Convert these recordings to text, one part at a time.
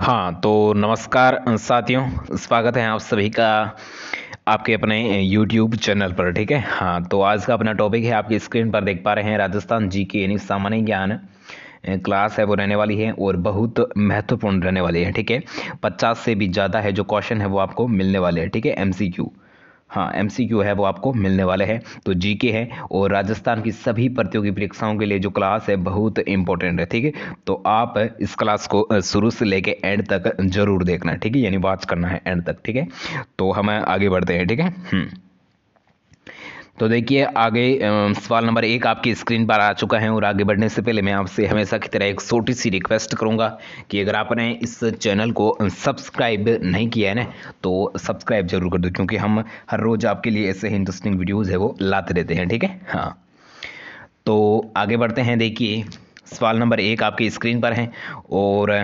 हाँ, तो नमस्कार साथियों, स्वागत है आप सभी का आपके अपने यूट्यूब चैनल पर। ठीक है। हाँ, तो आज का अपना टॉपिक है, आपकी स्क्रीन पर देख पा रहे हैं, राजस्थान जीके यानी सामान्य ज्ञान क्लास है वो रहने वाली है और बहुत महत्वपूर्ण रहने वाली है। ठीक है। 50 से भी ज़्यादा है जो क्वेश्चन है वो आपको मिलने वाले हैं। ठीक है। एमसीक्यू, हाँ एमसीक्यू है वो आपको मिलने वाले हैं। तो जीके है और राजस्थान की सभी प्रतियोगी परीक्षाओं के लिए जो क्लास है बहुत इंपॉर्टेंट है। ठीक है। तो आप इस क्लास को शुरू से लेके एंड तक जरूर देखना है। ठीक है, यानी वॉच करना है एंड तक। ठीक है। तो हम आगे बढ़ते हैं। ठीक है। तो देखिए आगे सवाल नंबर 1 आपकी स्क्रीन पर आ चुका है और आगे बढ़ने से पहले मैं आपसे हमेशा की तरह एक छोटी सी रिक्वेस्ट करूंगा कि अगर आपने इस चैनल को सब्सक्राइब नहीं किया है ना तो सब्सक्राइब जरूर कर दो, क्योंकि हम हर रोज आपके लिए ऐसे ही इंटरेस्टिंग वीडियोज़ है वो लाते रहते हैं। ठीक है। हाँ, तो आगे बढ़ते हैं। देखिए सवाल नंबर 1 आपकी स्क्रीन पर है और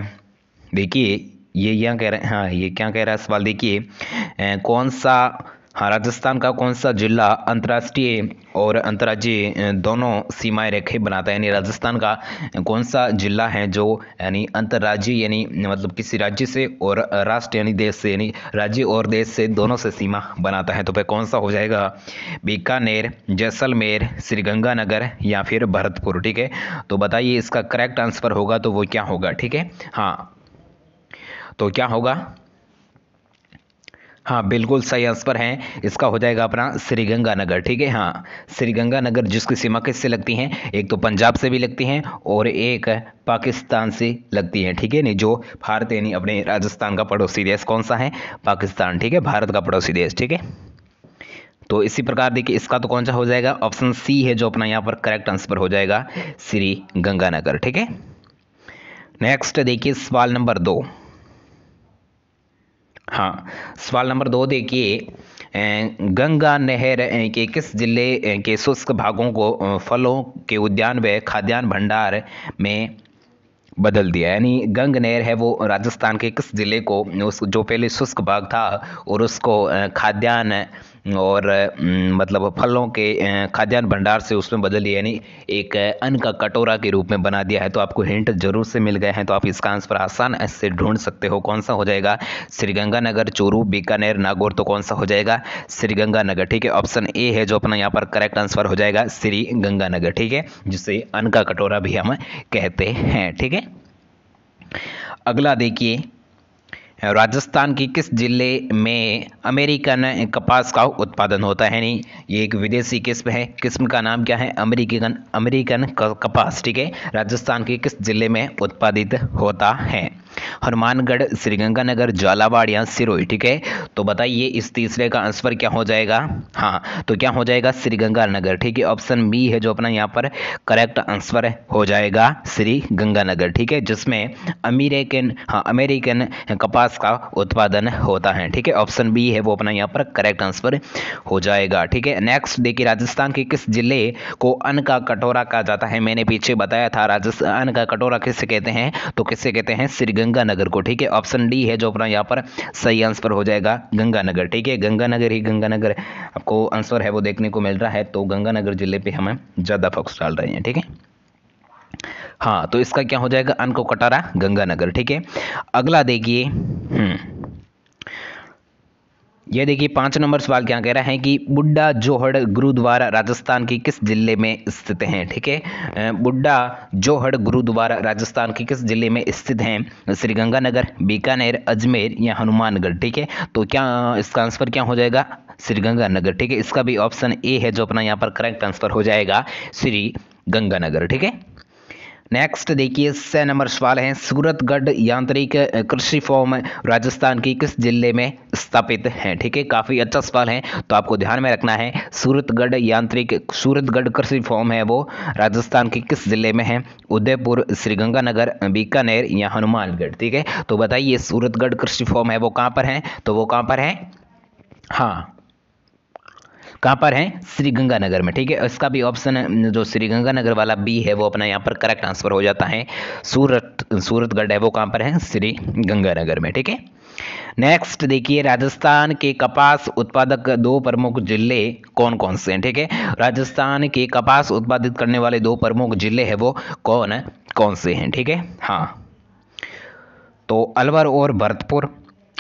देखिए ये क्या कह रहे हैं, हाँ ये क्या कह रहा है सवाल। देखिए कौन सा, हाँ राजस्थान का कौन सा जिला अंतर्राष्ट्रीय और अंतर्राज्यीय दोनों सीमाएं रेखे बनाता है, यानी राजस्थान का कौन सा जिला है जो यानी अंतर्राज्यीय यानी मतलब किसी राज्य से और राष्ट्र यानी देश से, यानी राज्य और देश से दोनों से सीमा बनाता है। तो फिर कौन सा हो जाएगा? बीकानेर, जैसलमेर, श्रीगंगानगर या फिर भरतपुर। ठीक है। तो बताइए इसका करेक्ट आंसर होगा तो वो क्या होगा? ठीक है। हाँ, तो क्या होगा? हाँ बिल्कुल सही आंसर है, इसका हो जाएगा अपना श्रीगंगानगर। ठीक है। हाँ, श्रीगंगानगर जिसकी सीमा किससे लगती हैं? एक तो पंजाब से भी लगती हैं और एक पाकिस्तान से लगती हैं। ठीक है। नहीं, जो भारत यानी अपने राजस्थान का पड़ोसी देश कौन सा है? पाकिस्तान। ठीक है, भारत का पड़ोसी देश। ठीक है। तो इसी प्रकार देखिए इसका तो कौन सा हो जाएगा? ऑप्शन सी है जो अपना यहाँ पर करेक्ट आंसर हो जाएगा, श्रीगंगानगर। ठीक है। नेक्स्ट देखिए सवाल नंबर 2। हाँ, सवाल नंबर 2 देखिए गंगा नहर के किस जिले के शुष्क भागों को फलों के उद्यान व खाद्यान्न भंडार में बदल दिया? यानी गंग नहर है वो राजस्थान के किस जिले को, उस जो पहले शुष्क भाग था और उसको खाद्यान्न और मतलब फलों के खाद्यान्न भंडार से उसमें बदल दिया, यानी एक अन्न का कटोरा के रूप में बना दिया है। तो आपको हिंट जरूर से मिल गए हैं, तो आप इसका आंसर आसान से ढूंढ सकते हो। कौन सा हो जाएगा? श्रीगंगानगर, चूरू, बीकानेर, नागौर। तो कौन सा हो जाएगा? श्रीगंगानगर। ठीक है, ऑप्शन ए है जो अपना यहाँ पर करेक्ट आंसर हो जाएगा, श्रीगंगानगर। ठीक है, जिसे अन्न का कटोरा भी हम कहते हैं। ठीक है। अगला देखिए राजस्थान की किस जिले में अमेरिकन कपास का उत्पादन होता है? नहीं, ये एक विदेशी किस्म है, किस्म का नाम क्या है? अमेरिकन अमेरिकन कपास। ठीक है, राजस्थान के किस जिले में उत्पादित होता है? हनुमानगढ़, श्रीगंगानगर, झालावाड़ या सिरोही। ठीक है। तो बताइए इस तीसरे का आंसर क्या हो जाएगा? हाँ, तो क्या हो जाएगा? श्रीगंगानगर। ठीक है, ऑप्शन बी है जो अपना यहाँ पर करेक्ट आंसर हो जाएगा, श्रीगंगानगर। ठीक है, जिसमें अमेरिकन कपास का उत्पादन होता है। ठीक है, ऑप्शन बी है वो अपना यहाँ पर करेक्ट आंसर हो जाएगा। ठीक है। नेक्स्ट देखिए राजस्थान के किस जिले को अन्न का कटोरा कहा जाता है? मैंने पीछे बताया था राजस्थान अन्न का कटोरा किसे कहते हैं, तो किसे कहते हैं? श्रीगंगानगर को। ठीक है, ऑप्शन डी है जो अपना यहाँ पर सही आंसर हो जाएगा, गंगानगर। ठीक है, गंगानगर आपको आंसर है वो देखने को मिल रहा है, तो गंगानगर जिले पे हम ज्यादा फोकस डाल रहे हैं। ठीक है। हाँ, तो इसका क्या हो जाएगा? अन्न को कटोरा, गंगानगर। ठीक है। अगला देखिए ये देखिए 5 नंबर सवाल क्या कह रहा है कि बुड्ढा जोहड़ गुरुद्वारा राजस्थान के किस जिले में स्थित है? ठीक है, बुड्ढा जोहड़ गुरुद्वारा राजस्थान के किस जिले में स्थित है? श्रीगंगानगर, बीकानेर, अजमेर या हनुमानगढ़। ठीक है, तो क्या इसका आंसर क्या हो जाएगा? श्रीगंगानगर। ठीक है, इसका भी ऑप्शन ए है जो अपना यहाँ पर करेक्ट आंसर हो जाएगा, श्रीगंगानगर। ठीक है। नेक्स्ट देखिए 6 नंबर सवाल है, सूरतगढ़ यांत्रिक कृषि फॉर्म राजस्थान की किस जिले में स्थापित है? ठीक है, काफी अच्छा सवाल है, तो आपको ध्यान में रखना है। सूरतगढ़ कृषि फॉर्म है वो राजस्थान के किस जिले में है? उदयपुर, श्रीगंगानगर, बीकानेर या हनुमानगढ़। ठीक है, तो बताइए सूरतगढ़ कृषि फॉर्म है वो कहाँ पर है? तो वो कहाँ पर है? हाँ, कहाँ पर है? श्रीगंगानगर में। ठीक है, इसका भी ऑप्शन जो श्रीगंगानगर वाला बी है वो अपना यहाँ पर करेक्ट आंसर हो जाता है। सूरतगढ़ है वो कहाँ पर है? श्रीगंगानगर में। ठीक है। नेक्स्ट देखिए राजस्थान के कपास उत्पादक 2 प्रमुख जिले कौन कौन से हैं? ठीक है, राजस्थान के कपास उत्पादित करने वाले 2 प्रमुख जिले हैं वो कौन कौन से हैं? ठीक है। हाँ, तो अलवर और भरतपुर,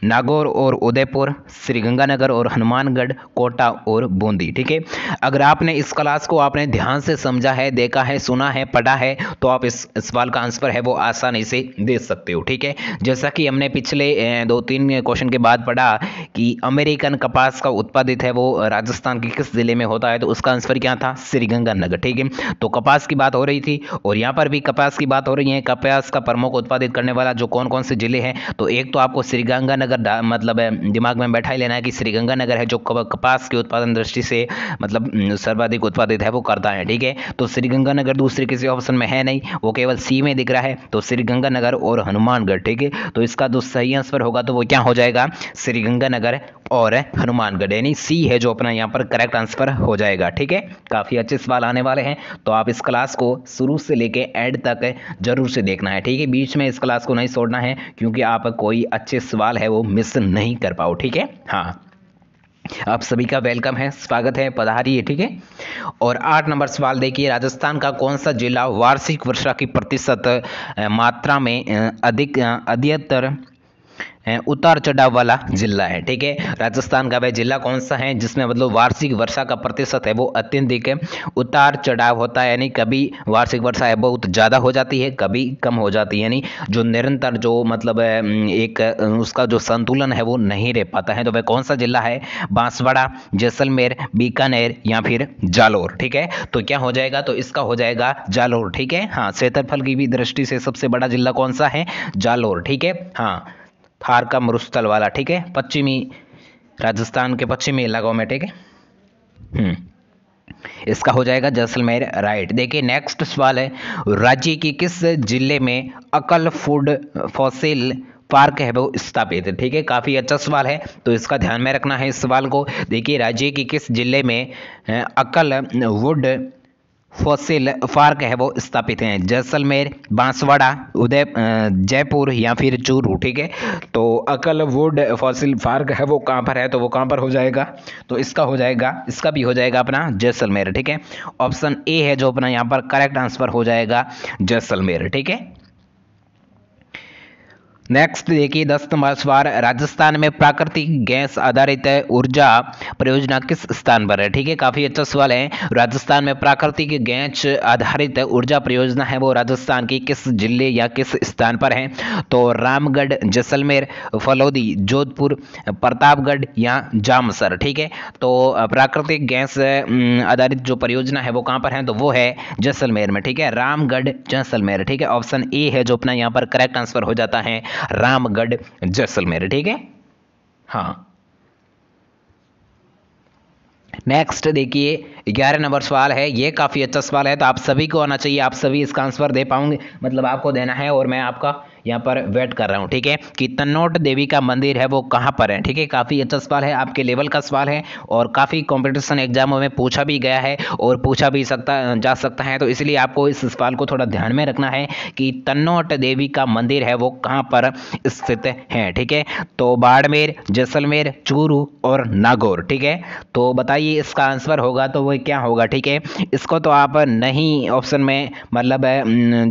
नागौर और उदयपुर, श्रीगंगानगर और हनुमानगढ़, कोटा और बूंदी। ठीक है, अगर आपने इस क्लास को आपने ध्यान से समझा है, देखा है, सुना है, पढ़ा है, तो आप इस सवाल का आंसर है वो आसानी से दे सकते हो। ठीक है, जैसा कि हमने पिछले 2-3 क्वेश्चन के बाद पढ़ा कि अमेरिकन कपास का उत्पादित है वो राजस्थान के किस जिले में होता है, तो उसका आंसर क्या था? श्रीगंगानगर। ठीक है, तो कपास की बात हो रही थी और यहाँ पर भी कपास की बात हो रही है। कपास का प्रमुख उत्पादित करने वाला जो कौन कौन से जिले हैं, तो एक तो आपको श्रीगंगानगर मतलब दिमाग में बैठा ही लेना है कि श्रीगंगानगर है जो कपास के उत्पादन दृष्टि से मतलब सर्वाधिक उत्पादित है वो करता है। ठीक है, तो श्रीगंगानगर दूसरे किसी ऑप्शन में है नहीं, वो केवल सी में दिख रहा है, तो श्रीगंगानगर और हनुमानगढ़। ठीक है, तो इसका जो सही आंसर होगा तो वो क्या हो जाएगा? श्रीगंगानगर और हनुमानगढ़, यानी सी है जो अपना यहाँ पर करेक्ट आंसर हो जाएगा। ठीक है, काफ़ी अच्छे सवाल आने वाले हैं, तो आप इस क्लास को शुरू से लेके एंड तक जरूर से देखना है। ठीक है, बीच में इस क्लास को नहीं छोड़ना है, क्योंकि आप कोई अच्छे सवाल है वो मिस नहीं कर पाओ। ठीक है, हाँ, आप सभी का वेलकम है, स्वागत है, पधारिए। ठीक है, और 8 नंबर सवाल देखिए, राजस्थान का कौन सा जिला वार्षिक वर्षा की प्रतिशत मात्रा में अधिकतर उतार चढ़ाव वाला जिला है? ठीक है, राजस्थान का वह जिला कौन सा है जिसमें मतलब वार्षिक वर्षा का प्रतिशत है वो अत्यधिक उतार चढ़ाव होता है, यानी कभी वार्षिक वर्षा है बहुत ज़्यादा हो जाती है, कभी कम हो जाती है, यानी जो निरंतर जो मतलब एक उसका जो संतुलन है वो नहीं रह पाता है। तो वह कौन सा जिला है? बांसवाड़ा, जैसलमेर, बीकानेर या फिर जालोर। ठीक है, तो क्या हो जाएगा? तो इसका हो जाएगा जालोर। ठीक है, हाँ, क्षेत्रफल की भी दृष्टि से सबसे बड़ा जिला कौन सा है? जालोर। ठीक है, हाँ, थार का मरुस्थल वाला। ठीक है, पश्चिमी राजस्थान के पश्चिमी इलाकों में। ठीक है, इसका हो जाएगा जैसलमेर। राइट। देखिए नेक्स्ट सवाल है, राज्य की किस जिले में अकल फूड फॉसिल पार्क है वो स्थापित है? ठीक है, काफी अच्छा सवाल है, तो इसका ध्यान में रखना है इस सवाल को। देखिए, राज्य की किस जिले में अकल वुड फॉसिल पार्क है वो स्थापित हैं? जैसलमेर, बांसवाड़ा, जयपुर या फिर चूरू। ठीक है, तो अकल वुड फॉसिल पार्क है वो कहाँ पर है? तो वो कहाँ पर हो जाएगा? तो इसका हो जाएगा, इसका भी हो जाएगा अपना जैसलमेर। ठीक है, ऑप्शन ए है जो अपना यहाँ पर करेक्ट आंसर हो जाएगा जैसलमेर। ठीक है, नेक्स्ट देखिए 10 नंबर सवाल, राजस्थान में प्राकृतिक गैस आधारित ऊर्जा परियोजना किस स्थान पर है? ठीक है, काफी अच्छा सवाल है। राजस्थान में प्राकृतिक गैस आधारित ऊर्जा परियोजना है वो राजस्थान की किस जिले या किस स्थान पर है? तो रामगढ़, जैसलमेर, फलौदी, जोधपुर, प्रतापगढ़ या जामसर। ठीक है, तो प्राकृतिक गैस आधारित जो परियोजना है वो कहाँ पर है? तो वो है जैसलमेर में। ठीक है, रामगढ़, जैसलमेर। ठीक है, ऑप्शन ए है जो अपना यहाँ पर करेक्ट आंसर हो जाता है रामगढ़, जैसलमेर। ठीक है, हाँ। नेक्स्ट देखिए 11 नंबर सवाल है, ये काफी अच्छा सवाल है, तो आप सभी को आना चाहिए, आप सभी इसका आंसर दे पाओगे, मतलब आपको देना है और मैं आपका यहाँ पर वेट कर रहा हूँ। ठीक है, कि तन्नोट देवी का मंदिर है वो कहाँ पर है? ठीक है, काफी अच्छा सवाल है, आपके लेवल का सवाल है और काफी कंपटीशन एग्जामों में पूछा भी गया है और पूछा भी जा सकता है, तो इसलिए आपको इस सवाल को थोड़ा ध्यान में रखना है कि तन्नोट देवी का मंदिर है वो कहाँ पर स्थित है। ठीक है, तो बाड़मेर, जैसलमेर, चूरू और नागौर। ठीक है, तो बताइए इसका आंसर होगा तो वो क्या होगा? ठीक है, इसको तो आप नहीं ऑप्शन में मतलब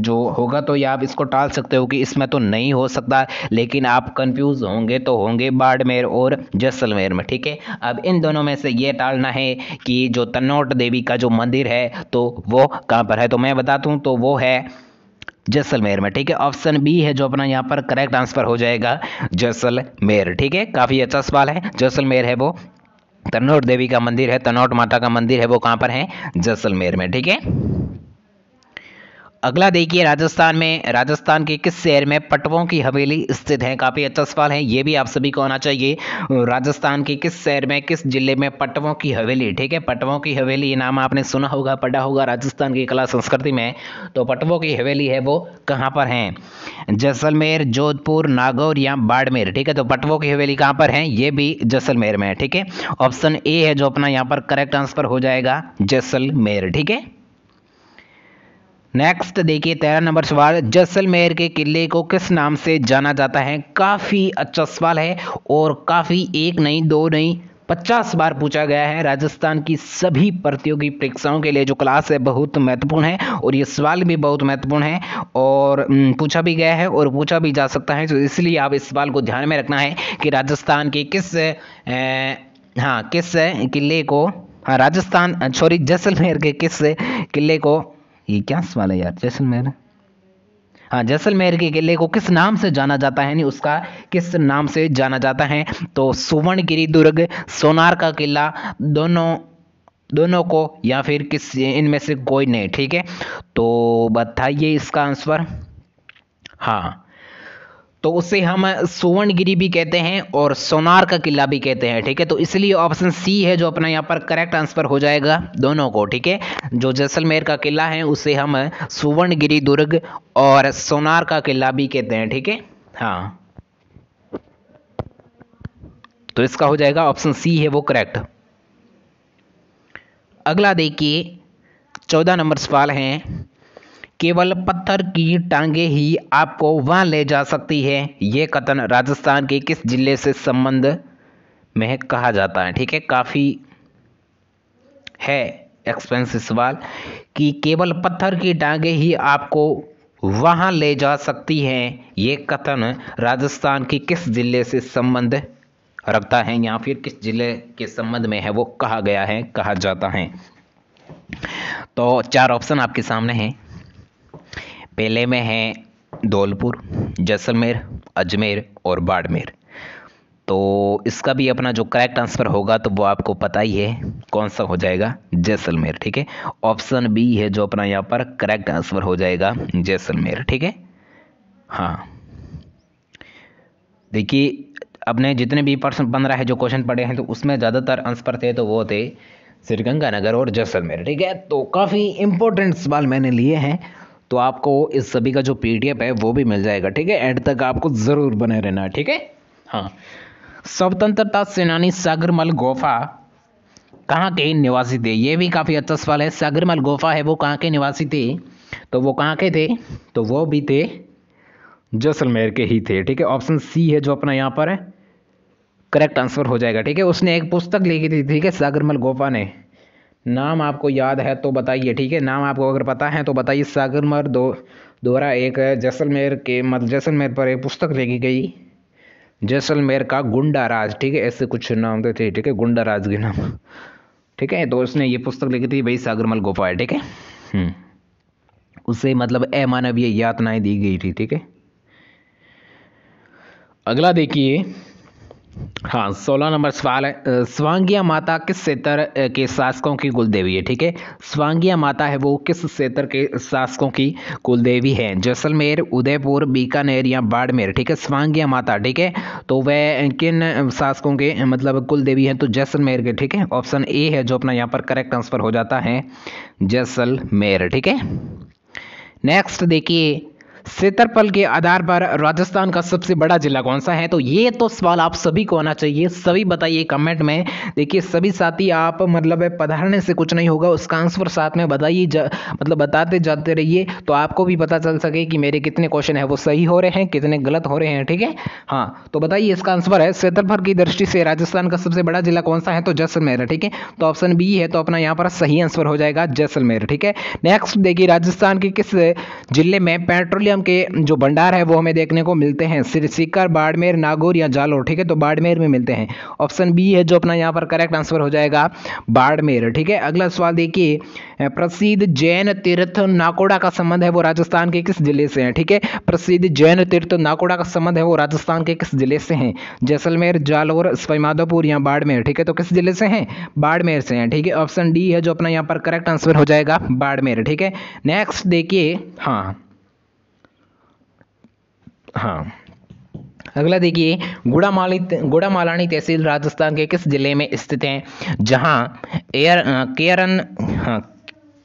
जो होगा तो या आप इसको टाल सकते हो कि इसमें तो नहीं हो सकता, लेकिन आप कंफ्यूज होंगे तो होंगे बाड़मेर और जैसलमेर में। ठीक है, अब इन दोनों में से ये टालना है कि जो तन्नोट देवी का जो मंदिर है तो वो कहाँ पर है, तो मैं बता दूं तो वो है जैसलमेर में। ठीक है, ऑप्शन बी है जो अपना यहाँ पर करेक्ट आंसर हो जाएगा जैसलमेर। ठीक है, काफी अच्छा सवाल है, जैसलमेर है वो तन्नोट देवी का मंदिर है, तन्नोट माता का मंदिर है वो कहाँ पर है? जैसलमेर में। ठीक है, अगला देखिए, राजस्थान के किस शहर में पटवों की हवेली स्थित है? काफी अच्छा सवाल है, ये भी आप सभी को आना चाहिए। राजस्थान के किस शहर में, किस जिले में पटवों की हवेली? ठीक है, पटवों की हवेली, ये नाम आपने सुना होगा, पढ़ा होगा राजस्थान की कला संस्कृति में, तो पटवों की हवेली है वो कहाँ पर है? जैसलमेर, जोधपुर, नागौर या बाड़मेर। ठीक है, तो पटवों की हवेली कहाँ पर है? ये भी जैसलमेर में है। ठीक है, ऑप्शन ए है जो अपना यहाँ पर करेक्ट आंसर हो जाएगा जैसलमेर। ठीक है, नेक्स्ट देखिए 13 नंबर सवाल, जैसलमेर के किले को किस नाम से जाना जाता है? काफी अच्छा सवाल है और काफी एक नहीं, दो नहीं, 50 बार पूछा गया है। राजस्थान की सभी प्रतियोगी परीक्षाओं के लिए जो क्लास है बहुत महत्वपूर्ण है और ये सवाल भी बहुत महत्वपूर्ण है और पूछा भी गया है और पूछा भी जा सकता है। तो इसलिए आप इस सवाल को ध्यान में रखना है कि राजस्थान के किस किले को, राजस्थान सॉरी जैसलमेर के किस किले को, ये क्या सवाल है यार, जैसलमेर, जैसलमेर के किले को किस नाम से जाना जाता है, नहीं उसका किस नाम से जाना जाता है। तो सुवर्णगिरी दुर्ग, सोनार का किला, दोनों को या फिर किस इनमें से कोई नहीं। ठीक है, तो बताइए इसका आंसर। तो उसे हम सुवर्णगिरी भी कहते हैं और सोनार का किला भी कहते हैं। ठीक है, तो इसलिए ऑप्शन सी है जो अपना यहाँ पर करेक्ट आंसर हो जाएगा दोनों को। ठीक है, जो जैसलमेर का किला है उसे हम सुवर्णगिरी दुर्ग और सोनार का किला भी कहते हैं। ठीक है, तो इसका हो जाएगा ऑप्शन सी है वो करेक्ट। अगला देखिए 14 नंबर सवाल है, केवल पत्थर की टांगे ही आपको वहां ले जा सकती है, यह कथन राजस्थान के किस जिले से संबंध में कहा जाता है। ठीक है, काफी है एक्सपेंसिव सवाल कि केवल पत्थर की टांगे ही आपको वहां ले जा सकती है, यह कथन राजस्थान के किस जिले से संबंध रखता है या फिर किस जिले के संबंध में है वो कहा गया है, कहा जाता है। तो 4 ऑप्शन आपके सामने हैं। पहले में है धौलपुर, जैसलमेर, अजमेर और बाड़मेर। तो इसका भी अपना जो करेक्ट आंसर होगा तो वो आपको पता ही है कौन सा हो जाएगा, जैसलमेर। ठीक है, ऑप्शन बी है जो अपना यहाँ पर करेक्ट आंसर हो जाएगा, जैसलमेर। ठीक है, देखिए अपने जितने भी पर्सन 15 है जो क्वेश्चन पढ़े हैं तो उसमें ज़्यादातर आंसर थे तो वो थे श्रीगंगानगर और जैसलमेर। ठीक है, तो काफ़ी इंपॉर्टेंट सवाल मैंने लिए हैं, तो आपको इस सभी का जो PDF है वो भी मिल जाएगा। ठीक है, एंड तक आपको ज़रूर बने रहना है। ठीक है, स्वतंत्रता सेनानी सागरमल गोफा कहाँ के निवासी थे, ये भी काफ़ी अच्छा सवाल है। सागरमल गोफा है वो कहाँ के निवासी थे, तो वो कहाँ के थे, तो वो भी थे जैसलमेर के ही थे। ठीक है, ऑप्शन सी है जो अपना यहाँ पर है करेक्ट आंसर हो जाएगा। ठीक है, उसने एक पुस्तक लिखी थी। ठीक है, सागरमल गोफा ने, नाम आपको याद है तो बताइए। ठीक है, नाम आपको अगर पता है तो बताइए। सागरमल द्वारा एक जैसलमेर के जैसलमेर पर एक पुस्तक लिखी गई, जैसलमेर का गुंडा राज। ठीक है, ऐसे कुछ नाम थे। ठीक है, गुंडा राज के नाम। ठीक है, तो उसने ये पुस्तक लिखी थी भाई सागरमल गोफा है। ठीक है, उसे मतलब अमानवीय यातनाएं दी गई थी। ठीक है, अगला देखिए 16 नंबर सवाल है, स्वांगिया माता किस क्षेत्र के शासकों की कुलदेवी है। ठीक है, स्वांगिया माता है वो किस क्षेत्र के शासकों की कुलदेवी है, जैसलमेर, उदयपुर, बीकानेर या बाड़मेर। ठीक है, स्वांगिया माता। ठीक है, तो वह किन शासकों के मतलब कुलदेवी है, तो जैसलमेर के। ठीक है, ऑप्शन ए है जो अपना यहाँ पर करेक्ट आंसर हो जाता है, जैसलमेर। ठीक है, नेक्स्ट देखिए क्षेत्रफल के आधार पर राजस्थान का सबसे बड़ा जिला कौन सा है। तो ये तो सवाल आप सभी को आना चाहिए, सभी बताइए कमेंट में। देखिए सभी साथी आप मतलब पढ़ने से कुछ नहीं होगा, उसका आंसर साथ में बताइए, मतलब बताते जाते रहिए तो आपको भी पता चल सके कि मेरे कितने क्वेश्चन है वो सही हो रहे हैं, कितने गलत हो रहे हैं। ठीक है, तो बताइए इसका आंसर है क्षेत्रफल की दृष्टि से राजस्थान का सबसे बड़ा जिला कौन सा है, तो जैसलमेर। ठीक है, तो ऑप्शन बी है तो अपना यहाँ पर सही आंसर हो जाएगा जैसलमेर। ठीक है, नेक्स्ट देखिए राजस्थान के किस जिले में पेट्रोलियम के जो भंडार है वो हमें देखने को मिलते हैं, सीकर, बाड़मेर, नागौर या जालोर। ठीक है, तो बाड़मेर में मिलते हैं, ऑप्शन बी है जो अपना यहाँ पर करेक्ट आंसर हो जाएगा, बाड़मेर। ठीक है, अगला सवाल देखिए प्रसिद्ध जैन तीर्थ नाकोड़ा का संबंध है वो राजस्थान के किस जिले से है। ठीक है, प्रसिद्ध जैन तीर्थ नाकोड़ा का संबंध है वो राजस्थान के किस जिले से है, जैसलमेर, जालोर, सवाईमाधोपुर या बाड़मेर। ठीक है, तो किस जिले से हैं, बाड़मेर से हैं। ठीक है, ऑप्शन डी है जो अपना यहाँ पर करेक्ट आंसर हो जाएगा, बाड़मेर। ठीक है, नेक्स्ट देखिए अगला देखिए गुड़ामालानी तहसील राजस्थान के किस जिले में स्थित है, जहां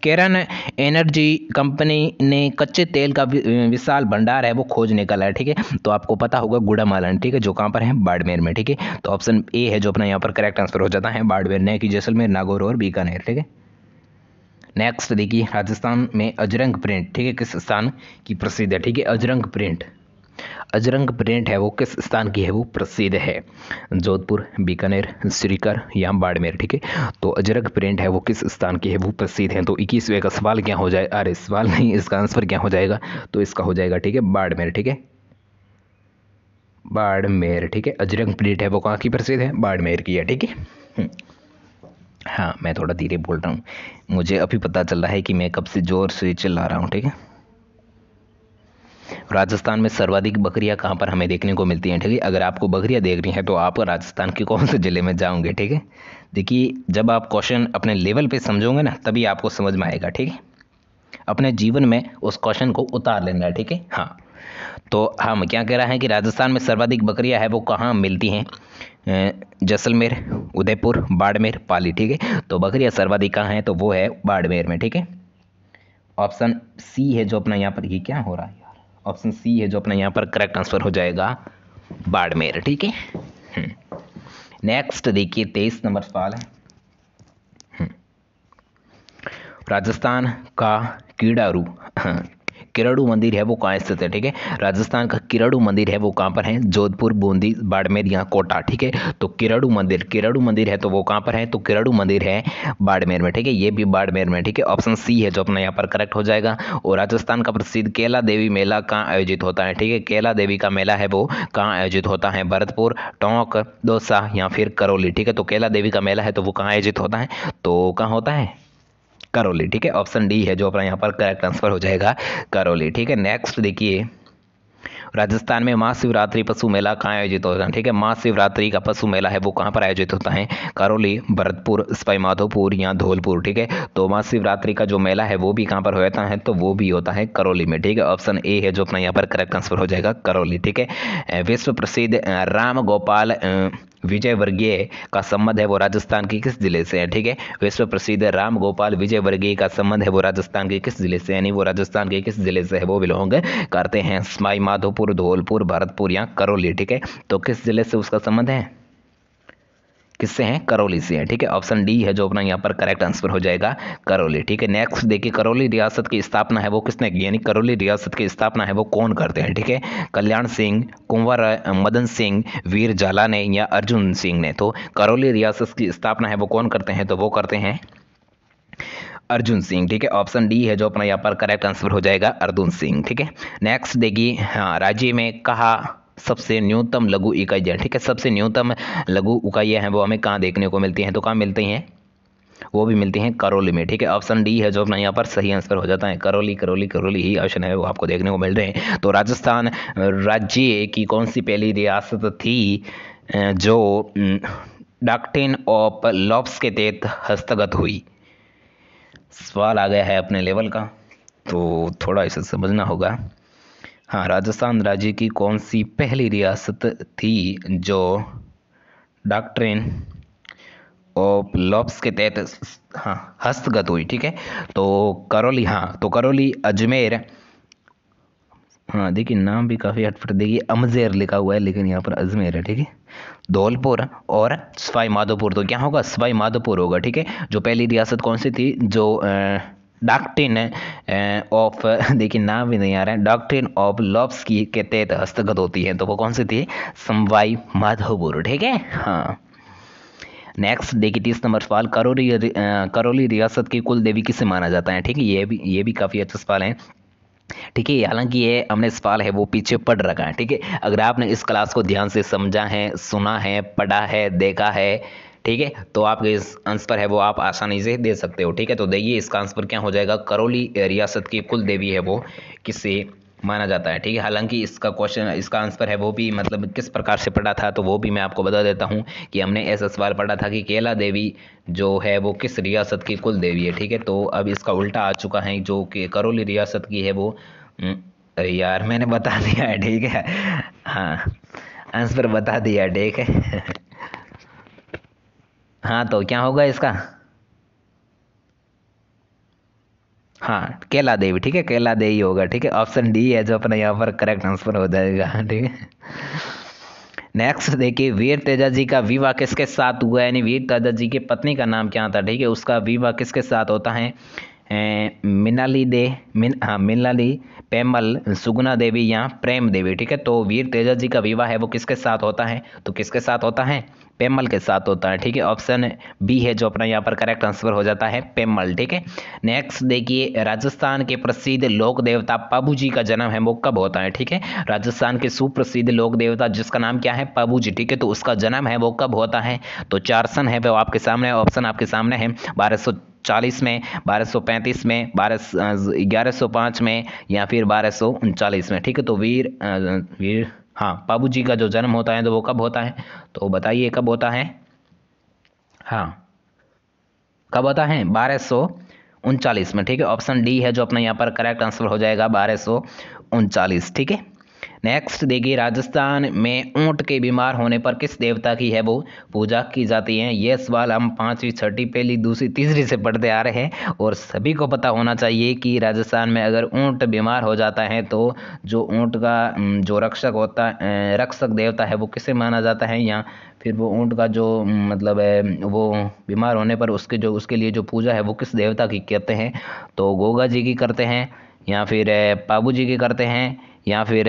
केरन एनर्जी कंपनी ने कच्चे तेल का विशाल भंडार है वो खोज निकाला है। ठीक है, तो आपको पता होगा गुड़ामालानी। ठीक है, जो कहां पर है, बाड़मेर में। ठीक है, तो ऑप्शन ए है जो अपना यहाँ पर करेक्ट आंसर हो जाता है, बाड़मेर, न कि जैसलमेर, नागौर और बीकानेर। ठीक है, नेक्स्ट देखिए राजस्थान में अजरंग प्रिंट। ठीक है, किस स्थान की प्रसिद्ध है। ठीक है, अजरंग प्रिंट अजरंग प्रिंट है वो किस स्थान की है वो प्रसिद्ध है? जोधपुर, बीकानेर, सीकर या बाड़मेर। ठीक है, तो अजरंग प्रिंट है वो किस स्थान की है वो प्रसिद्ध है। तो 21वें का सवाल क्या हो जाए, अरे सवाल नहीं, इसका आंसर क्या हो जाएगा, तो इसका हो जाएगा ठीक है बाड़मेर। ठीक है, बाड़मेर। ठीक है, अजरंग प्रिंट है वो कहाँ की प्रसिद्ध है, बाड़मेर की है। ठीक है, हाँ मैं थोड़ा धीरे बोल रहा हूँ, मुझे अभी पता चल रहा है कि मैं कब से जोर से चिल्ला रहा हूँ। ठीक है, राजस्थान में सर्वाधिक बकरियां कहाँ पर हमें देखने को मिलती हैं। ठीक है, अगर आपको बकरियां देखनी है तो आप राजस्थान के कौन से जिले में जाओगे। ठीक है, देखिए जब आप क्वेश्चन अपने लेवल पे समझोगे ना तभी आपको समझ में आएगा। ठीक है, अपने जीवन में उस क्वेश्चन को उतार लेना है। ठीक है, हाँ तो हम क्या कह रहा है कि राजस्थान में सर्वाधिक बकरियां है वो कहाँ मिलती हैं, जैसलमेर, उदयपुर, बाड़मेर, पाली। ठीक है, तो बकरियां सर्वाधिक कहाँ हैं, तो वो है बाड़मेर में। ठीक है, ऑप्शन सी है जो अपना यहाँ पर, ये क्या हो रहा है यार, ऑप्शन सी है जो अपना यहाँ पर करेक्ट आंसर हो जाएगा बाड़मेर। ठीक है, नेक्स्ट देखिए 23 नंबर सवाल है। राजस्थान का किराड़ू किराड़ू मंदिर है वो कहाँ स्थित है। ठीक है, राजस्थान का किराड़ू मंदिर है वो कहाँ पर है, जोधपुर, बूंदी, बाड़मेर या कोटा। ठीक है, तो किराड़ू मंदिर है तो वो कहाँ पर है, तो किराड़ू मंदिर है बाड़मेर में। ठीक है, ये भी बाड़मेर में। ठीक है, ऑप्शन सी है जो अपना यहाँ पर करेक्ट हो जाएगा। और राजस्थान का प्रसिद्ध केला देवी मेला कहाँ आयोजित होता है। ठीक है, केला देवी का मेला है वो कहाँ आयोजित होता है, भरतपुर, टोंक, दौसा या फिर करौली। ठीक है, तो केला देवी का मेला है तो वो कहाँ आयोजित होता है, तो कहाँ होता है, करौली। ठीक है, ऑप्शन डी है जो अपना यहाँ पर करेक्ट आंसर हो जाएगा करौली। ठीक है, नेक्स्ट देखिए राजस्थान में महाशिवरात्रि पशु मेला कहाँ आयोजित होता है। ठीक है, महाशिवरात्रि का पशु मेला है वो कहाँ पर आयोजित होता है, करौली, भरतपुर, सवाई माधोपुर या धौलपुर। ठीक है, तो महाशिवरात्रि का जो मेला है वो भी कहाँ पर होता है, तो वो भी होता है करौली में। ठीक है, ऑप्शन ए है जो अपना यहाँ पर करेक्ट आंसर हो जाएगा करौली। ठीक है, विश्व प्रसिद्ध राम गोपाल विजय वर्गीय का संबंध है वो राजस्थान के किस जिले से है। ठीक है, विश्व प्रसिद्ध राम गोपाल विजय वर्गीय का संबंध है वो राजस्थान के किस जिले से, यानी वो राजस्थान के किस जिले से है वो बिलोंग करते हैं, सवाई माधोपुर, धौलपुर, भरतपुर या करौली। ठीक है, तो किस जिले से उसका संबंध है, किससे है, करौली से है। ठीक है, ऑप्शन डी है जो अपना यहाँ पर करेक्ट आंसर हो जाएगा करौली। ठीक है, नेक्स्ट देखिए करौली रियासत की स्थापना है वो किसने की, यानी करौली रियासत की स्थापना है वो कौन करते हैं। ठीक है, कल्याण सिंह, कुंवर मदन सिंह, वीर जाला ने या अर्जुन सिंह ने। तो करौली रियासत की स्थापना है वो कौन करते हैं, तो वो करते हैं अर्जुन सिंह। ठीक है, ऑप्शन डी है जो अपना यहाँ पर करेक्ट आंसर हो जाएगा अर्जुन सिंह। ठीक है, नेक्स्ट देखिए हाँ राज्य में कहा सबसे न्यूनतम लघु इकाइयाँ। ठीक है, सबसे न्यूनतम लघु इकाइयाँ हैं वो हमें कहाँ देखने को मिलती हैं, तो कहाँ मिलती हैं, वो भी मिलती हैं करौली में। ठीक है, ऑप्शन डी है जो अपना यहाँ पर सही आंसर हो जाता है करौली। करौली करौली ही ऑप्शन है वो आपको देखने को मिल रहे हैं। तो राजस्थान राज्य की कौन सी पहली रियासत थी जो डॉक्ट्रिन ऑफ लॉब्स के तहत हस्तगत हुई। सवाल आ गया है अपने लेवल का, तो थोड़ा इसे समझना होगा। हाँ, राजस्थान राज्य की कौन सी पहली रियासत थी जो डॉक्ट्रिन ऑफ लॉब्स के तहत हाँ हस्तगत हुई। ठीक है, तो करौली, हाँ तो करौली, अजमेर, हाँ देखिए नाम भी काफ़ी हटपट, देखिए अमजेर लिखा हुआ है लेकिन यहाँ पर अजमेर है। ठीक है, धौलपुर और सवाई माधोपुर, तो क्या होगा, सवाई माधोपुर होगा। ठीक है, जो पहली रियासत कौन सी थी जो डॉक्ट्रिन ऑफ देखिए नाम भी नहीं आ रहा है, डॉक्ट्रिन ऑफ लॉब्स की के तहत हस्तगत होती है, तो वो कौन सी थी, सवाई माधोपुर। ठीक है, हाँ नेक्स्ट देखिए 30 नंबर सवाल, करौली रियासत की कुल देवी किसे माना जाता है। ठीक है, ये भी काफ़ी अच्छा सवाल है। ठीक है, हालांकि ये हमने सवाल है वो पीछे पढ़ रखा है। ठीक है, अगर आपने इस क्लास को ध्यान से समझा है, सुना है, पढ़ा है, देखा है, ठीक है, तो आपके इस आंसर है वो आप आसानी से दे सकते हो। ठीक है, तो देखिए इसका आंसर क्या हो जाएगा, करौली रियासत की कुल देवी है वो किसे माना जाता है। ठीक है, हालांकि इसका क्वेश्चन, इसका आंसर है वो भी मतलब किस प्रकार से पढ़ा था तो वो भी मैं आपको बता देता हूँ कि हमने ऐसा सवाल पढ़ा था कि केला देवी जो है वो किस रियासत की कुल देवी है। ठीक है, तो अब इसका उल्टा आ चुका है जो कि करौली रियासत की है वो अरे यार मैंने बता दिया है। ठीक है, हाँ आंसर बता दिया। ठीक है हाँ तो क्या होगा इसका, हाँ केला देवी। ठीक है, केला देवी होगा। ठीक है, ऑप्शन डी है जो अपना यहाँ पर करेक्ट आंसर हो जाएगा। ठीक है, नेक्स्ट देखिए वीर तेजा जी का विवाह किसके साथ हुआ है, यानी वीर तेजा जी की पत्नी का नाम क्या था। ठीक है, उसका विवाह किसके साथ होता है, मिनाली, पेमल, सुगुना देवी या प्रेम देवी। ठीक है, तो वीर तेजा जी का विवाह है वो किसके साथ होता है? तो किसके साथ होता है? पेमल के साथ होता है। ठीक है, ऑप्शन बी है जो अपना यहाँ पर करेक्ट आंसर हो जाता है, पेमल। ठीक है, नेक्स्ट देखिए, राजस्थान के प्रसिद्ध लोक देवता पाबू जी का जन्म है वो कब होता है? ठीक है, राजस्थान के सुप्रसिद्ध लोक देवता जिसका नाम क्या है? पाबू जी। ठीक है, तो उसका जन्म है वो कब होता है? तो चार सन है वो आपके सामने, ऑप्शन आपके सामने है, 1240 में, 1235 में, 1105 में या फिर 1239 में। ठीक है, तो वीर हाँ, पाबू जी का जो जन्म होता है तो वो कब होता है? तो बताइए कब होता है? हाँ, कब होता है? 1239 में। ठीक है, ऑप्शन डी है जो अपना यहाँ पर करेक्ट आंसर हो जाएगा, 1239। ठीक है, नेक्स्ट देखिए, राजस्थान में ऊंट के बीमार होने पर किस देवता की है वो पूजा की जाती है? ये सवाल हम 5वीं, 6ठी, पहली, दूसरी, तीसरी से पढ़ते आ रहे हैं और सभी को पता होना चाहिए कि राजस्थान में अगर ऊंट बीमार हो जाता है तो जो ऊंट का जो रक्षक देवता है वो किसे माना जाता है, या फिर वो ऊंट का जो मतलब है वो बीमार होने पर उसके लिए जो पूजा है वो किस देवता की करते हैं? तो गोगा जी की करते हैं, या फिर पाबू जी की करते हैं, या फिर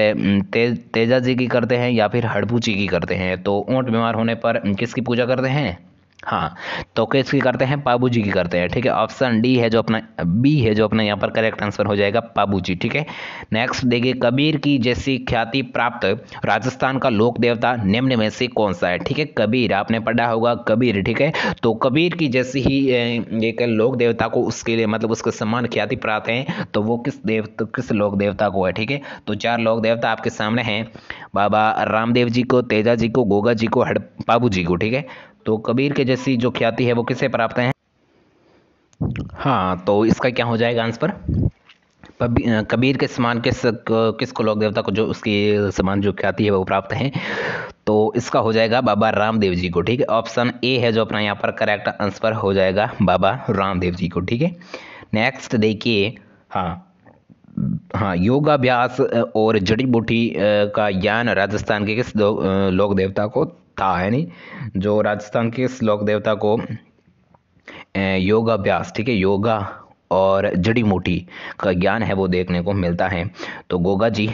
तेजा जी की करते हैं, या फिर हड़पू जी की करते हैं। तो ऊंट बीमार होने पर किसकी पूजा करते हैं? हाँ, तो किसकी करते हैं? पाबू जी की करते हैं। ठीक है, ऑप्शन डी है जो अपना बी है जो अपना यहाँ पर करेक्ट आंसर हो जाएगा, पाबू जी। ठीक है, नेक्स्ट देखिए, कबीर की जैसी ख्याति प्राप्त राजस्थान का लोक देवता निम्न में से कौन सा है? ठीक है, कबीर आपने पढ़ा होगा, कबीर। ठीक है, तो कबीर की जैसी ही एक लोक देवता को उसके लिए मतलब उसके समान ख्याति प्राप्त है, तो वो किस लोक देवता को है? ठीक है, तो चार लोक देवता आपके सामने हैं, बाबा रामदेव जी को, तेजा जी को, गोगा जी को, पाबू जी को। ठीक है, तो कबीर के जैसी जो ख्याति है वो किसे प्राप्त है? हाँ, तो इसका क्या हो जाएगा आंसर? कबीर के समान किसको लोक देवता को जो उसकी समान जो ख्याति है वो प्राप्त है? तो इसका हो जाएगा बाबा रामदेव जी को। ठीक है, ऑप्शन ए है जो अपना यहाँ पर करेक्ट आंसर हो जाएगा, बाबा रामदेव जी को। ठीक है, नेक्स्ट देखिए, हाँ हाँ, योगाभ्यास और जड़ी बूटी का ज्ञान राजस्थान के किस लोक देवता को था, है नहीं? जो राजस्थान के किस लोक देवता को योगाभ्यास, ठीक है, योगा और जड़ी बूटी का ज्ञान है वो देखने को मिलता है? तो गोगा जी,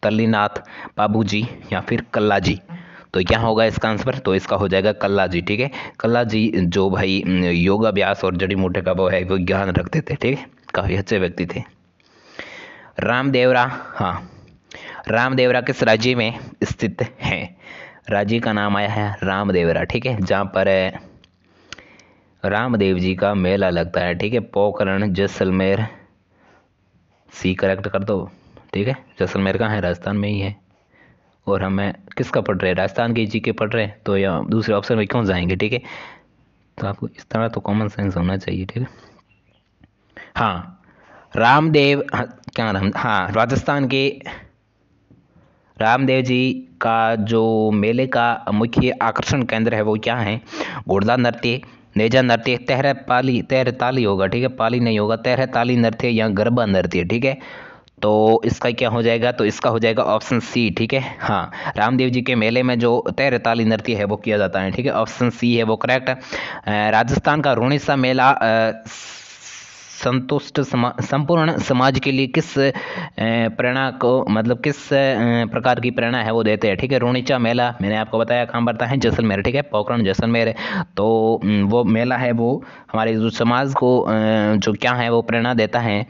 तल्लीनाथ, पाबू जी या फिर कल्ला जी। तो क्या होगा इसका आंसर? तो इसका हो जाएगा कल्ला जी। ठीक है, कल्ला जी जो भाई योगाभ्यास और जड़ी बूटी का वो ज्ञान रखते थे। ठीक है, काफी अच्छे व्यक्ति थे। रामदेवरा, हाँ, रामदेवरा किस राज्य में स्थित है? राज्य का नाम आया है रामदेवरा। ठीक है, जहाँ पर रामदेव जी का मेला लगता है। ठीक है, पोखरण, जैसलमेर, सी करेक्ट कर दो। ठीक है, जैसलमेर कहाँ है? राजस्थान में ही है। और हमें किसका पढ़ रहे हैं? राजस्थान के जी के पढ़ रहे हैं, तो या दूसरे ऑप्शन में क्यों जाएंगे? ठीक है, तो आपको इस तरह तो कॉमन सेंस होना चाहिए। ठीक है, हाँ, रामदेव, क्या नाम, हाँ, राजस्थान के रामदेव जी का जो मेले का मुख्य आकर्षण केंद्र है वो क्या है? घोड़दौड़ नृत्य, नेजा नृत्य, तेहरताली होगा। ठीक है, पाली नहीं होगा, तेहरताली नृत्य या गरबा नृत्य। ठीक है, तो इसका क्या हो जाएगा? तो इसका हो जाएगा ऑप्शन सी। ठीक है, हाँ, रामदेव जी के मेले में जो तेहरताली नृत्य है वो किया जाता है। ठीक है, ऑप्शन सी है वो करेक्ट। राजस्थान का रोहिणी मेला संपूर्ण समाज के लिए किस प्रेरणा को मतलब किस प्रकार की प्रेरणा है वो देते हैं? ठीक है, रोनिचा मेला मैंने आपको बताया कहाँ पड़ता है? जैसलमेर। ठीक है, पोखरण जैसलमेर है। तो वो मेला है वो हमारे जो समाज को जो क्या है वो प्रेरणा देता है,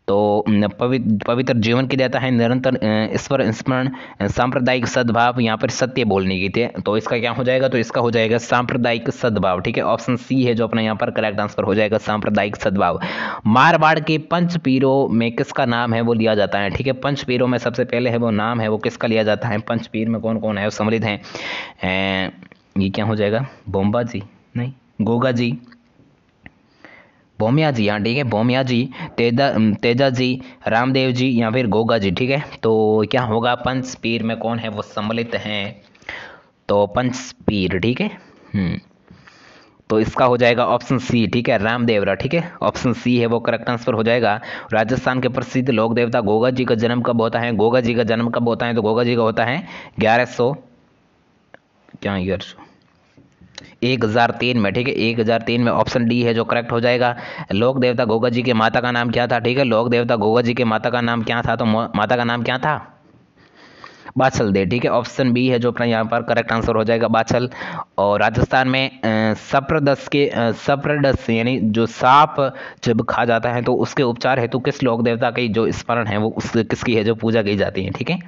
तो पवित्र जीवन की देता है, निरंतर ईश्वर स्मरण, सांप्रदायिक सद्भाव, यहाँ पर सत्य बोलने की थे। तो इसका क्या हो जाएगा? तो इसका हो जाएगा सांप्रदायिक सद्भाव। ठीक है, ऑप्शन सी है जो अपना यहाँ पर करेक्ट आंसर हो जाएगा, सांप्रदायिक सद्भाव। मारवाड़ के पंच पीरों में किसका नाम है वो लिया जाता है? ठीक है, पंच पीरों में सबसे पहले है वो नाम है वो किसका लिया जाता है? पंच पीर में कौन कौन है वो सम्मिलित हैं? ये क्या हो जाएगा? बोम्बा जी नहीं, गोगा जी, भोमिया जी, हाँ ठीक है, भोमिया जी, तेजा जी, रामदेव जी या फिर गोगा जी। ठीक है, तो क्या होगा? पंच पीर में कौन है वो सम्मिलित हैं? तो पंच पीर। ठीक है, तो इसका हो जाएगा ऑप्शन सी। ठीक है, रामदेवरा। ठीक है, ऑप्शन सी है वो करेक्ट आंसर हो जाएगा। राजस्थान के प्रसिद्ध लोक देवता गोगा जी का जन्म कब होता है? गोगा जी का जन्म कब होता है? तो गोगा जी का होता है 1100 क्या 1100 1003 में, ठीक है, 1003 में ऑप्शन डी है जो करेक्ट हो जाएगा। लोक देवता गोगा जी के माता का नाम क्या था, ठीक है, लोक देवता गोगा जी के माता का नाम क्या था, तो माता का नाम क्या था, बाछल दे, ठीक है, ऑप्शन बी है जो अपना यहाँ पर करेक्ट आंसर हो जाएगा, बाछल। और राजस्थान में सप्रदस यानी जो सांप जब खा जाता है तो उसके उपचार हेतु किस लोक देवता की जो स्मरण है वो उस किसकी है जो पूजा की जाती है, ठीक है।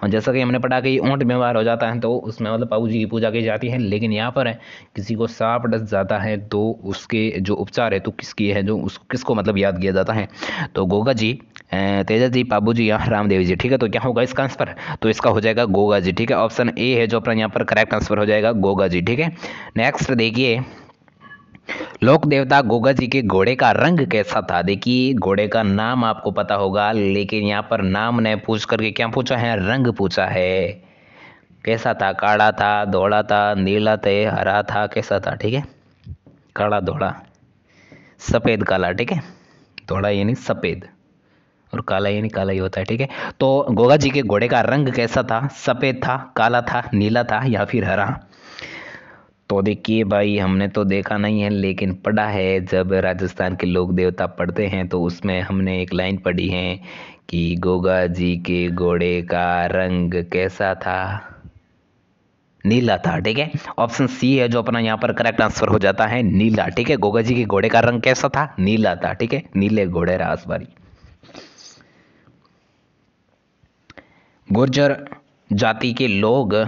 और जैसा कि हमने पढ़ा कि ऊँट बीमार हो जाता है तो उसमें मतलब बाबू जी की पूजा की जाती है, लेकिन यहाँ पर किसी को सांप डस जाता है तो उसके जो उपचार हेतु किसकी है जो किसको मतलब याद किया जाता है, तो गोगा जी, तेजा जी, पाबू जी या रामदेव जी, ठीक है। तो क्या होगा इसका आंसर, तो इसका हो जाएगा गोगा जी, ठीक है, ऑप्शन ए है जो अपना यहाँ पर करेक्ट आंसर हो जाएगा गोगा जी, ठीक है। नेक्स्ट देखिए, लोक देवता गोगा जी के घोड़े का रंग कैसा था। देखिए घोड़े का नाम आपको पता होगा, लेकिन यहाँ पर नाम ने पूछ करके क्या पूछा है, रंग पूछा है। कैसा था, काला था, धोला था, नीला था, हरा था, कैसा था, ठीक है, काला धोला सफेद काला, ठीक है, धोला यानी सफेद और काला यानी काला ही होता है, ठीक है। तो गोगा जी के घोड़े का रंग कैसा था, सफेद था, काला था, नीला था या फिर हरा। तो देखिए भाई हमने तो देखा नहीं है लेकिन पढ़ा है, जब राजस्थान के लोक देवता पढ़ते हैं तो उसमें हमने एक लाइन पढ़ी है कि गोगा जी के घोड़े का रंग कैसा था, नीला था, ठीक है, ऑप्शन सी है जो अपना यहाँ पर करेक्ट आंसर हो जाता है, नीला, ठीक है। गोगा जी के घोड़े का रंग कैसा था, नीला था, ठीक है, नीले घोड़े रासबारी। गुर्जर जाति के लोग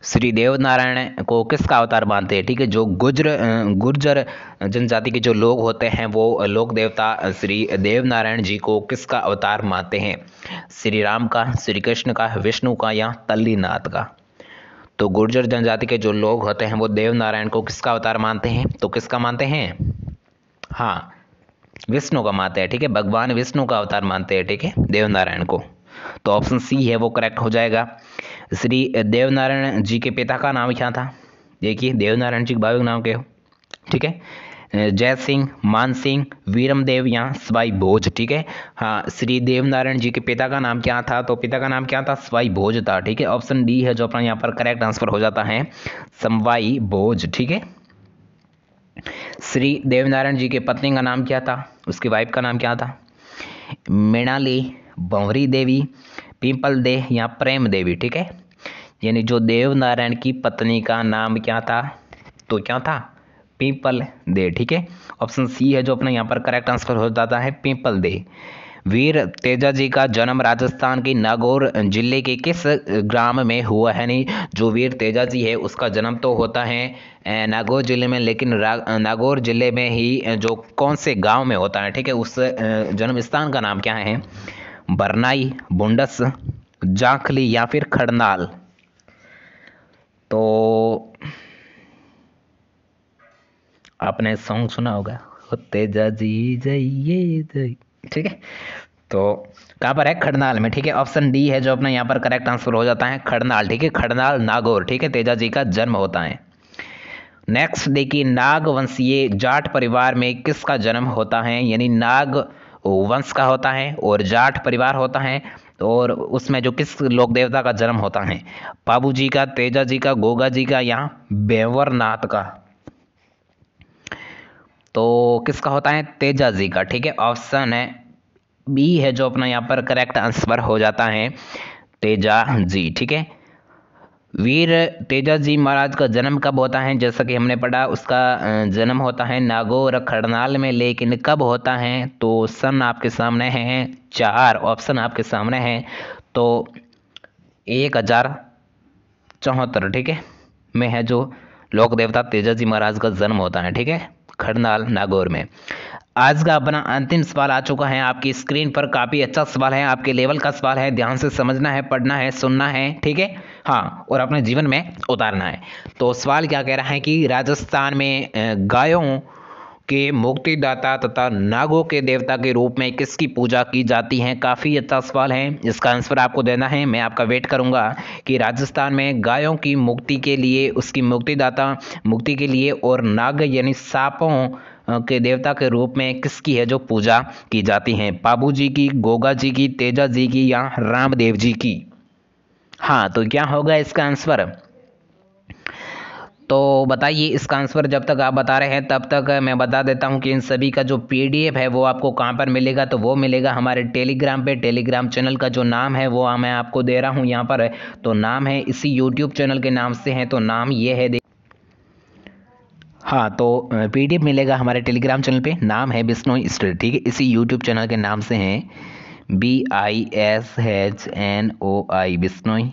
श्री देव नारायण को किसका अवतार मानते हैं, ठीक है, जो गुर्जर जनजाति के जो लोग होते हैं वो लोक देवता श्री देव नारायण जी को किसका अवतार मानते हैं, श्री राम का, श्री कृष्ण का, विष्णु का या तल्लीनाथ का। तो गुर्जर जनजाति के जो लोग होते हैं वो देव नारायण को किसका अवतार मानते हैं, तो किसका मानते हैं, हाँ विष्णु का मानते हैं, ठीक है, भगवान विष्णु का अवतार मानते हैं, ठीक है, देव नारायण को। तो ऑप्शन सी है वो करेक्ट हो जाएगा। श्री देवनारायण जी के पिता का नाम क्या था, देखिए देवनारायण जी के बाबू का नाम क्या हो, ठीक है, जय सिंह, मान सिंह, वीरमदेव या सवाई भोज, ठीक है। हाँ श्री देवनारायण जी के पिता का नाम क्या था, तो पिता का नाम क्या था, सवाई भोज था, ठीक है, ऑप्शन डी है जो अपना यहाँ पर करेक्ट आंसर हो जाता है, सवाई भोज, ठीक है। श्री देवनारायण जी के पत्नी का नाम क्या था, उसकी वाइफ का नाम क्या था, मृणाली, भंवरी देवी, पिंपल दे या प्रेम देवी, ठीक है, यानी जो देव नारायण की पत्नी का नाम क्या था, तो क्या था, पिंपल दे, ठीक है, ऑप्शन सी है जो अपना यहाँ पर करेक्ट आंसर हो जाता है, पिंपल दे। वीर तेजा जी का जन्म राजस्थान के नागौर जिले के किस ग्राम में हुआ है, नहीं जो वीर तेजा जी है उसका जन्म तो होता है नागौर जिले में, लेकिन नागौर जिले में ही जो कौन से गांव में होता है, ठीक है, उस जन्म स्थान का नाम क्या है, बरनाई, बुंडस, जाखली या फिर खड़नाल। तो आपने सॉन्ग सुना होगा, तेजा जी जाइए जाइए, ठीक है, तो कहाँ पर है, खड़नाल में, ठीक है, ऑप्शन डी है जो अपना यहाँ पर करेक्ट आंसर हो जाता है, खड़नाल, ठीक है, खड़नाल नागौर, ठीक है, तेजा जी का जन्म होता है। नेक्स्ट देखिए, नाग वंशीय जाट परिवार में किसका जन्म होता है, यानी नाग वंश का होता है और जाट परिवार होता है, और उसमें जो किस लोक देवता का जन्म होता है, पाबू जी का, तेजा जी का, गोगा जी का या बेवरनाथ का। तो किसका होता है, तेजा जी का, ठीक है, ऑप्शन है बी है जो अपना यहाँ पर करेक्ट आंसर हो जाता है, तेजा जी, ठीक है। वीर तेजा जी महाराज का जन्म कब होता है, जैसा कि हमने पढ़ा उसका जन्म होता है नागौर खड़नाल में, लेकिन कब होता है, तो सन आपके सामने है 4 ऑप्शन आपके सामने हैं, तो 1074, ठीक है, में है जो लोक देवता तेजा जी महाराज का जन्म होता है, ठीक है, खड़नाल नागौर में। आज का अपना अंतिम सवाल आ चुका है आपकी स्क्रीन पर, काफ़ी अच्छा सवाल है, आपके लेवल का सवाल है, ध्यान से समझना है, पढ़ना है, सुनना है, ठीक है, हाँ, और अपने जीवन में उतारना है। तो सवाल क्या कह रहा है कि राजस्थान में गायों के मुक्तिदाता तथा नागों के देवता के रूप में किसकी पूजा की जाती है। काफ़ी अच्छा सवाल है, इसका आंसर आपको देना है। मैं आपका वेट करूंगा कि राजस्थान में गायों की मुक्ति के लिए, उसकी मुक्तिदाता मुक्ति के लिए और नाग यानी सांपों के देवता के रूप में किसकी है जो पूजा की जाती है, पाबू जी की, गोगा जी की, तेजा जी की या रामदेव जी की। हाँ, तो क्या होगा इसका आंसर? तो बताइए इसका आंसर जब तक आप बता रहे हैं तब तक मैं बता देता हूं कि इन सभी का जो पीडीएफ है वो आपको कहां पर मिलेगा। तो वो मिलेगा हमारे टेलीग्राम पे। टेलीग्राम चैनल का जो नाम है वो मैं आपको दे रहा हूं यहाँ पर। तो नाम है इसी यूट्यूब चैनल के नाम से है, तो नाम ये है। हाँ, तो पीडीएफ मिलेगा हमारे टेलीग्राम चैनल पे। नाम है बिश्नोई स्टडी, ठीक है। इसी यूट्यूब चैनल के नाम से है BISHNOI Bishnoi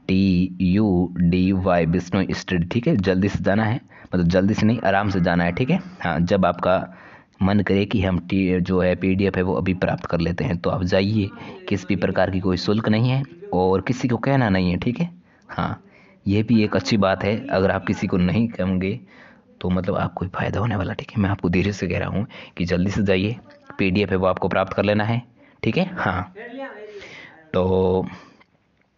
STUDY Bishnoi study, ठीक है। जल्दी से जाना है, मतलब जल्दी से नहीं, आराम से जाना है, ठीक है। हाँ, जब आपका मन करे कि हम जो है पीडीएफ है वो अभी प्राप्त कर लेते हैं तो आप जाइए। किसी भी प्रकार की कोई शुल्क नहीं है और किसी को कहना नहीं है, ठीक है। हाँ, ये भी एक अच्छी बात है। अगर आप किसी को नहीं कहेंगे तो मतलब आपको ही फायदा होने वाला, ठीक है। मैं आपको धीरे से कह रहा हूँ कि जल्दी से जाइए, पीडीएफ है वो आपको प्राप्त कर लेना है, ठीक है। हाँ, तो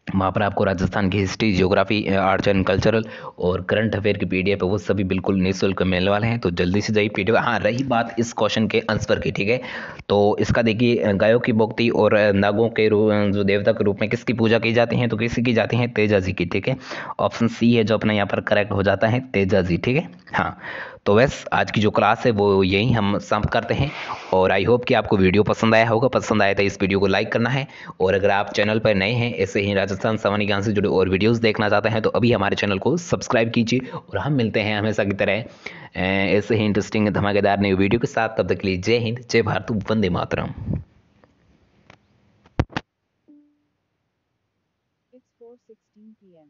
वहाँ पर आपको राजस्थान की history, geography, arts and cultural और करंट अफेयर की पीडीएफ है वो सभी बिल्कुल निःशुल्क मिलने वाले हैं। तो जल्दी से जाइए पीडीएफ। हाँ, रही बात इस क्वेश्चन के आंसर की, ठीक है। तो इसका देखिए, गायों की भक्ति और नागों के जो देवता के रूप में किसकी पूजा की जाती है, तो किसकी की जाती है? तेजा जी की, ठीक है। ऑप्शन सी है जो अपना यहाँ पर करेक्ट हो जाता है, तेजा जी, ठीक है। हाँ, तो वैसे आज की जो क्लास है वो यही हम समाप्त करते हैं और आई होप कि आपको वीडियो पसंद आया होगा। पसंद आया तो इस वीडियो को लाइक करना है और अगर आप चैनल पर नए हैं, ऐसे ही राजस्थान सामान्य ज्ञान से जुड़े और वीडियोस देखना चाहते हैं तो अभी हमारे चैनल को सब्सक्राइब कीजिए और हम मिलते हैं हमेशा की तरह ऐसे ही इंटरेस्टिंग धमाकेदार नई वीडियो के साथ। तब तक के लिए जय हिंद, जय भारत, वंदे मातरम। It's 4:16 p.m.